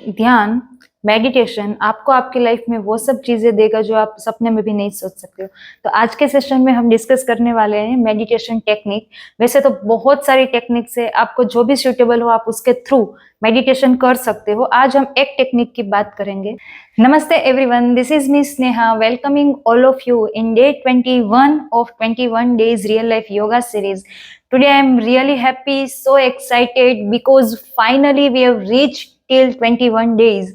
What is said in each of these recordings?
ध्यान, मेडिटेशन आपको आपकी लाइफ में वो सब चीजें देगा जो आप सपने में भी नहीं सोच सकते हो। तो आज के सेशन में हम डिस्कस करने वाले हैं मेडिटेशन टेक्निक। वैसे तो बहुत सारी टेक्निक्स है, आपको जो भी सूटेबल हो आप उसके थ्रू मेडिटेशन कर सकते हो। आज हम एक टेक्निक की बात करेंगे। नमस्ते everyone, this is me Sneha welcoming all of you in day 21 of 21 days real life yoga series. Today I am really happy, so excited because finally we have reached till 21 days.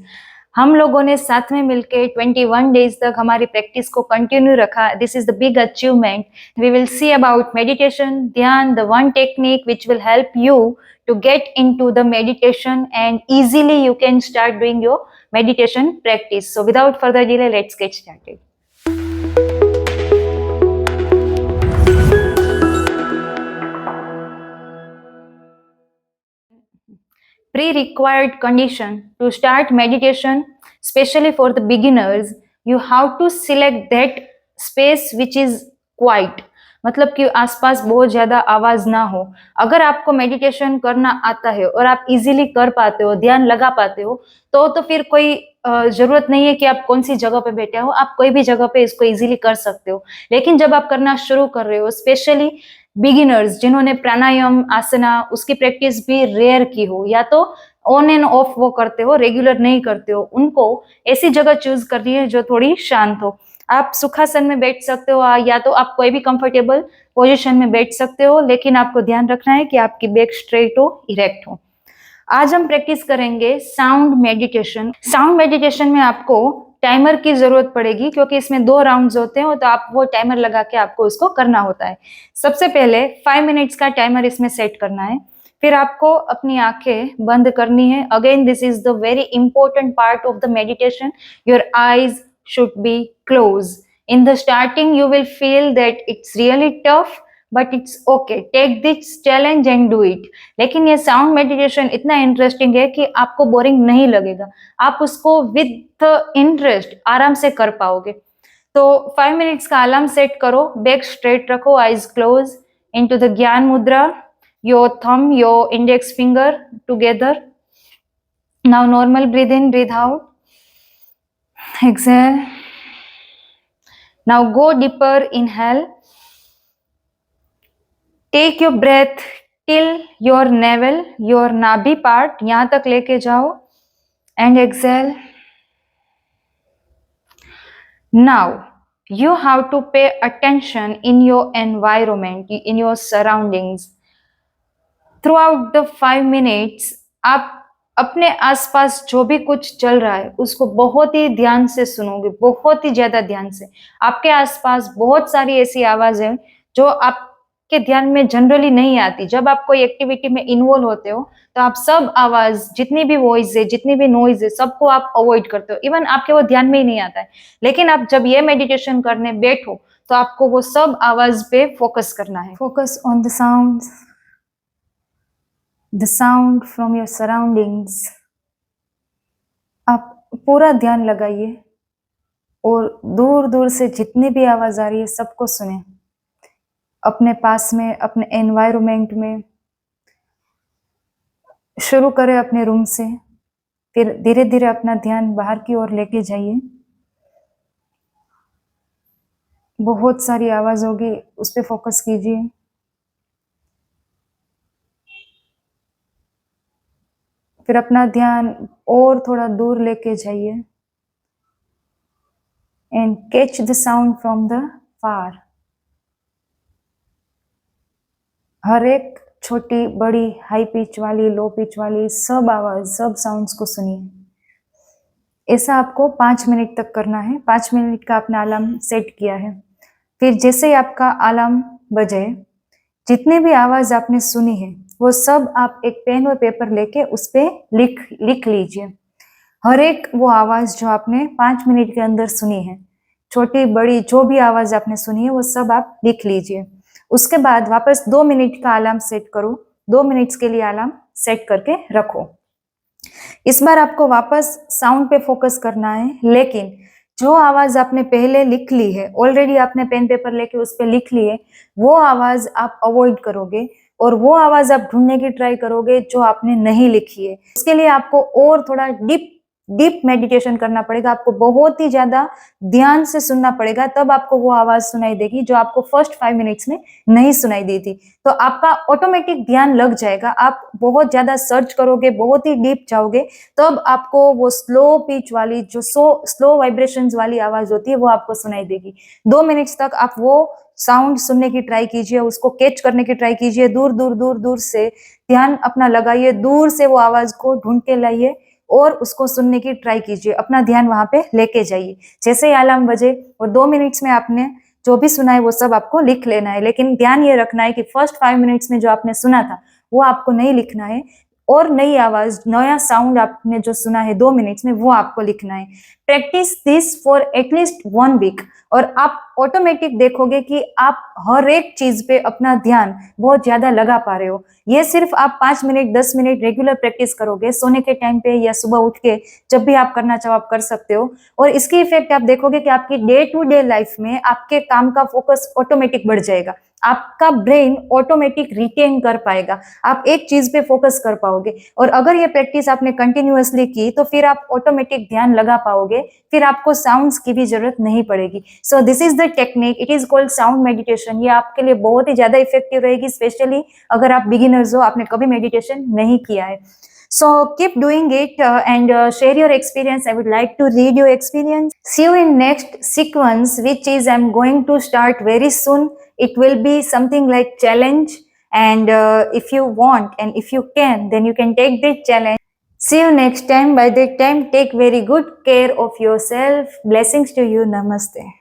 हम लोगों ने साथ में मिलकर 21 डेज तक हमारी प्रैक्टिस को continue रखा। This is the big achievement. We will see about meditation, dhyan, the one technique which will help you to get into the meditation and easily you can start doing your meditation practice. So without further delay, let's get started. Pre-required condition to start meditation, especially for the beginners, you have to select that space which is quiet. मतलब कि आसपास बहुत ज्यादा आवाज ना हो। अगर आपको मेडिटेशन करना आता है और आप इजीली कर पाते हो, ध्यान लगा पाते हो, तो फिर कोई जरूरत नहीं है कि आप कौन सी जगह पे बैठे हो, आप कोई भी जगह पे इसको इजीली कर सकते हो। लेकिन जब आप करना शुरू कर रहे हो, स्पेशली बिगिनर्स जिन्होंने प्राणायाम, आसना उसकी प्रैक्टिस भी रेयर की हो, या तो ऑन एंड ऑफ वो करते हो, रेगुलर नहीं करते हो, उनको ऐसी जगह चूज करनी है जो थोड़ी शांत हो। आप सुखासन में बैठ सकते हो या तो आप कोई भी कंफर्टेबल पोजीशन में बैठ सकते हो, लेकिन आपको ध्यान रखना है कि आपकी बैक स्ट्रेट हो, इरेक्ट हो। आज हम प्रैक्टिस करेंगे साउंड मेडिटेशन। साउंड मेडिटेशन में आपको टाइमर की जरूरत पड़ेगी क्योंकि इसमें 2 राउंड्स होते हैं, तो आप वो टाइमर लगा के आपको उसको करना होता है। सबसे पहले 5 मिनट्स का टाइमर इसमें सेट करना है। फिर आपको अपनी आंखें बंद करनी है। Again this is the very important part of the meditation. Your eyes should be closed. In the starting you will feel that it's really tough, but it's okay. Take this challenge and do it. लेकिन ये sound meditation इतना interesting है कि आपको boring नहीं लगेगा। आप उसको विद इंटरेस्ट आराम से कर पाओगे। तो 5 मिनट्स का अलार्म सेट करो, बैक स्ट्रेट रखो, आईज क्लोज, इनटू द ज्ञान मुद्रा, your thumb, your index finger together. Now normal breathe in, breathe out. Exhale. Now go deeper. Inhale. Take your breath till your navel, your नाभि part, यहाँ तक लेके जाओ. And exhale. Now you have to pay attention in your environment, in your surroundings. Throughout the 5 minutes, आप अपने आसपास जो भी कुछ चल रहा है उसको बहुत ही ध्यान से सुनोगे, बहुत ही ज्यादा ध्यान से। आपके आसपास बहुत सारी ऐसी आवाजें जो आपके ध्यान में जनरली नहीं आती। जब आप कोई एक्टिविटी में इन्वॉल्व होते हो तो आप सब आवाज, जितनी भी वॉइस है, जितनी भी नॉइज है, सबको आप अवॉइड करते हो, इवन आपके वो ध्यान में ही नहीं आता है। लेकिन आप जब ये मेडिटेशन करने बैठो तो आपको वो सब आवाज पे फोकस करना है। Focus on the sounds, the sound from your surroundings. आप पूरा ध्यान लगाइए और दूर दूर से जितनी भी आवाज आ रही है सबको सुने। अपने पास में, अपने एनवायरनमेंट में। शुरू करें अपने रूम से, फिर धीरे धीरे अपना ध्यान बाहर की ओर लेके जाइए। बहुत सारी आवाज होगी, उस पर फोकस कीजिए। फिर अपना ध्यान और थोड़ा दूर लेके जाइए and catch the sound from the far. हर एक छोटी बड़ी, हाई पिच वाली, लो पिच वाली, सब आवाज, सब साउंड्स को सुनिए। ऐसा आपको 5 मिनट तक करना है। 5 मिनट का आपने अलार्म सेट किया है। फिर जैसे ही आपका अलार्म बजे, जितने भी आवाज आपने सुनी है वो सब आप एक पेन और पेपर लेके उस पे लिख लीजिए। हर एक वो आवाज जो आपने 5 मिनट के अंदर सुनी है, छोटी बड़ी जो भी आवाज आपने सुनी है वो सब आप लिख लीजिए। उसके बाद वापस 2 मिनट का अलार्म सेट करो। 2 मिनट्स के लिए अलार्म सेट करके रखो। इस बार आपको वापस साउंड पे फोकस करना है, लेकिन जो आवाज आपने पहले लिख ली है, ऑलरेडी आपने पेन पेपर लेके उस पे लिख ली है, वो आवाज आप अवॉइड करोगे और वो आवाज आप ढूंढने की ट्राई करोगे जो आपने नहीं लिखी है। उसके लिए आपको और थोड़ा डीप डीप मेडिटेशन करना पड़ेगा, आपको बहुत ही ज्यादा ध्यान से सुनना पड़ेगा, तब आपको वो आवाज सुनाई देगी जो आपको फर्स्ट 5 मिनट्स में नहीं सुनाई दी थी। तो आपका ऑटोमेटिक ध्यान लग जाएगा, आप बहुत ज्यादा सर्च करोगे, बहुत ही डीप जाओगे, तब आपको वो स्लो पिच वाली जो स्लो वाइब्रेशंस वाली आवाज होती है वो आपको सुनाई देगी। 2 मिनट्स तक आप वो साउंड सुनने की ट्राई कीजिए, उसको कैच करने की ट्राई कीजिए, दूर दूर दूर दूर से ध्यान अपना लगाइए, दूर से वो आवाज को ढूंढ के लाइए और उसको सुनने की ट्राई कीजिए, अपना ध्यान वहां पे लेके जाइए। जैसे ही अलार्म बजे और 2 मिनट्स में आपने जो भी सुना है वो सब आपको लिख लेना है, लेकिन ध्यान ये रखना है कि फर्स्ट 5 मिनट्स में जो आपने सुना था वो आपको नहीं लिखना है, और नई आवाज, नया साउंड आपने जो सुना है 2 मिनट्स में वो आपको लिखना है। Practice this for at least 1 week और आप ऑटोमेटिक देखोगे कि आप हर एक चीज पे अपना ध्यान बहुत ज्यादा लगा पा रहे हो। ये सिर्फ आप 5 मिनट 10 मिनट रेगुलर प्रैक्टिस करोगे, सोने के टाइम पे या सुबह उठ के जब भी आप करना चाहो आप कर सकते हो, और इसकी इफेक्ट आप देखोगे कि आपकी डे टू डे लाइफ में आपके काम का फोकस ऑटोमेटिक बढ़ जाएगा, आपका ब्रेन ऑटोमेटिक रिटेन कर पाएगा, आप एक चीज पे फोकस कर पाओगे। और अगर ये प्रैक्टिस आपने कंटिन्यूअसली की तो फिर आप ऑटोमेटिक ध्यान लगा पाओगे, फिर आपको साउंड्स की भी जरूरत नहीं पड़ेगी। So this is the technique, it is called sound meditation. ये आपके लिए बहुत ही ज्यादा इफेक्टिव रहेगी, स्पेशली अगर आप बिगिनर्स हो, आपने कभी मेडिटेशन नहीं किया है। So keep doing it and share your experience. I would like to read your experience. See you in next sequence, which is I'm going to start very soon. It will be something like challenge, and if you want and if you can, then you can take this challenge. See you next time. By that time, take very good care of yourself. Blessings to you. Namaste.